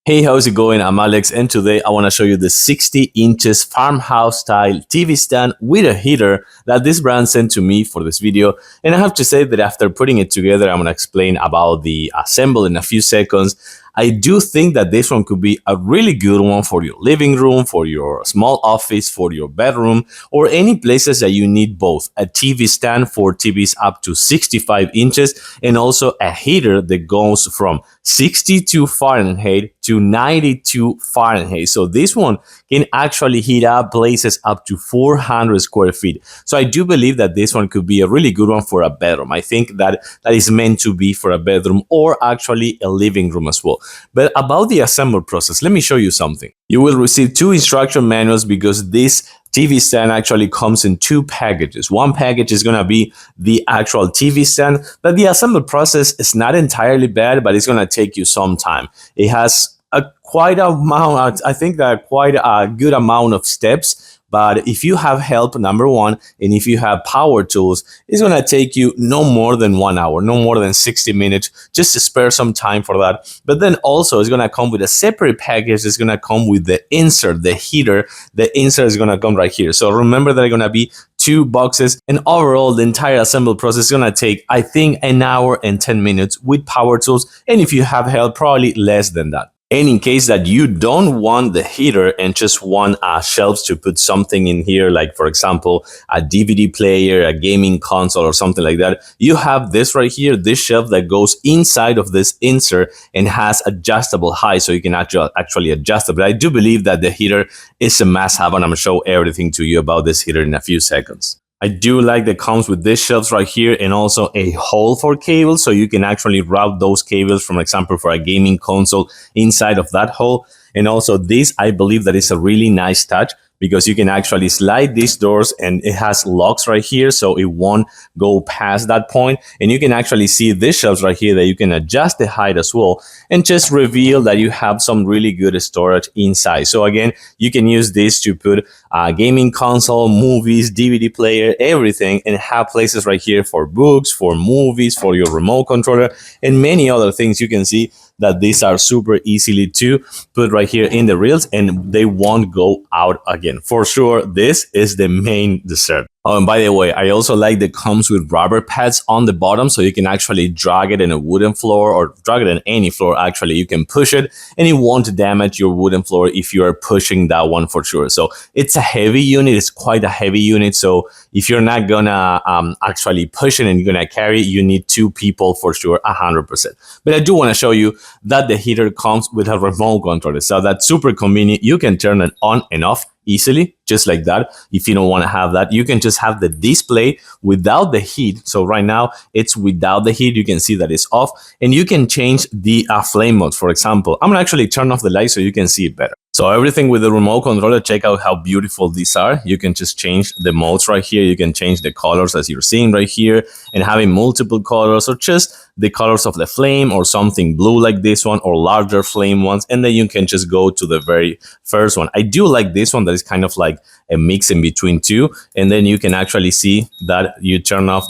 Hey, how's it going? I'm Alex, and today I want to show you the 60 inches farmhouse style TV stand with a heater that this brand sent to me for this video. And I have to say that after putting it together, I'm going to explain about the assemble in a few seconds. I do think that this one could be a really good one for your living room, for your small office, for your bedroom, or any places that you need both a TV stand for TVs up to 65 inches and also a heater that goes from 62 Fahrenheit to 92 Fahrenheit. So this one can actually heat up places up to 400 square feet. So I do believe that this one could be a really good one for a bedroom. I think that is meant to be for a bedroom or actually a living room as well. But about the assembly process, let me show you something. You will receive two instruction manuals because this TV stand actually comes in two packages. One package is going to be the actual TV stand, but the assembly process is not entirely bad, but it's going to take you some time. It has quite a amount, I think that quite a good amount of steps. But if you have help, number one, and if you have power tools, it's going to take you no more than 1 hour, no more than 60 minutes, just to spare some time for that. But then also it's going to come with a separate package. It's going to come with the insert, the heater. The insert is going to come right here. So remember that it's going to be two boxes, and overall the entire assembly process is going to take, I think, 1 hour and 10 minutes with power tools. And if you have help, probably less than that. And in case that you don't want the heater and just want shelves to put something in here, like for example, a DVD player, a gaming console or something like that, you have this right here, this shelf that goes inside of this insert and has adjustable height, so you can actually adjust it. But I do believe that the heater is a must-have, and I'm going to show everything to you about this heater in a few seconds. I do like that it comes with this shelves right here and also a hole for cables, so you can actually route those cables, from example, for a gaming console inside of that hole. And also this, I believe that is a really nice touch because you can actually slide these doors and it has locks right here, so it won't go past that point. And you can actually see this shelves right here that you can adjust the height as well and just reveal that you have some really good storage inside. So again, you can use this to put a gaming console, movies, DVD player, everything, and have places right here for books, for movies, for your remote controller, and many other things. You can see that these are super easily to put right here in the reels and they won't go out again. For sure, this is the main dessert. Oh, and by the way, I also like that it comes with rubber pads on the bottom, so you can actually drag it in a wooden floor or drag it in any floor. Actually, you can push it and it won't damage your wooden floor if you are pushing that one, for sure. So it's a heavy unit. It's quite a heavy unit. So if you're not gonna actually push it and you're gonna carry it, you need two people for sure, 100%. But I do want to show you that the heater comes with a remote controller, so that's super convenient. You can turn it on and off easily, just like that. If you don't want to have that, you can just have the display without the heat. So right now it's without the heat. You can see that it's off, and you can change the flame mode. For example, I'm gonna actually turn off the light so you can see it better. So everything with the remote controller, check out how beautiful these are. You can just change the modes right here. You can change the colors as you're seeing right here, and having multiple colors or just the colors of the flame or something blue like this one or larger flame ones. And then you can just go to the very first one. I do like this one that is kind of like a mix in between two. And then you can actually see that you turn on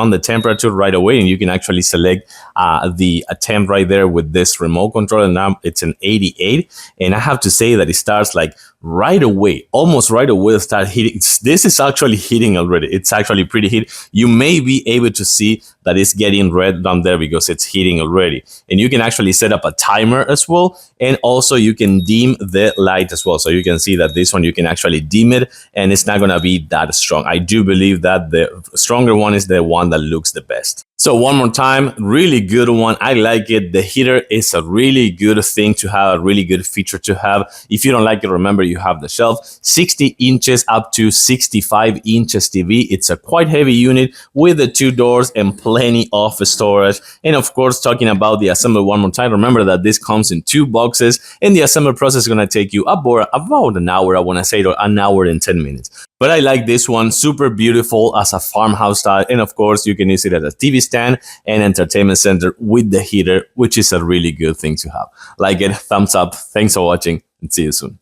the temperature right away, and you can actually select the temp right there with this remote controller. Now it's an 88, and I have to say that it starts like right away, almost right away, start heating. This is actually heating already. It's actually pretty heat. You may be able to see that it's getting red down there because it's heating already. And you can actually set up a timer as well. And also you can dim the light as well. So you can see that this one, you can actually dim it and it's not going to be that strong. I do believe that the stronger one is the one that looks the best. So one more time, really good one. I like it. The heater is a really good thing to have, a really good feature to have. If you don't like it, remember you have the shelf, 60 inches up to 65 inches TV. It's a quite heavy unit with the two doors and plenty of storage. And of course, talking about the assembly one more time, remember that this comes in two boxes, and the assembly process is going to take you about an hour, I want to say, or 1 hour and 10 minutes. But I like this one, super beautiful as a farmhouse style. And of course, you can use it as a TV stand and entertainment center with the heater, which is a really good thing to have. Like it, thumbs up. Thanks for watching, and see you soon.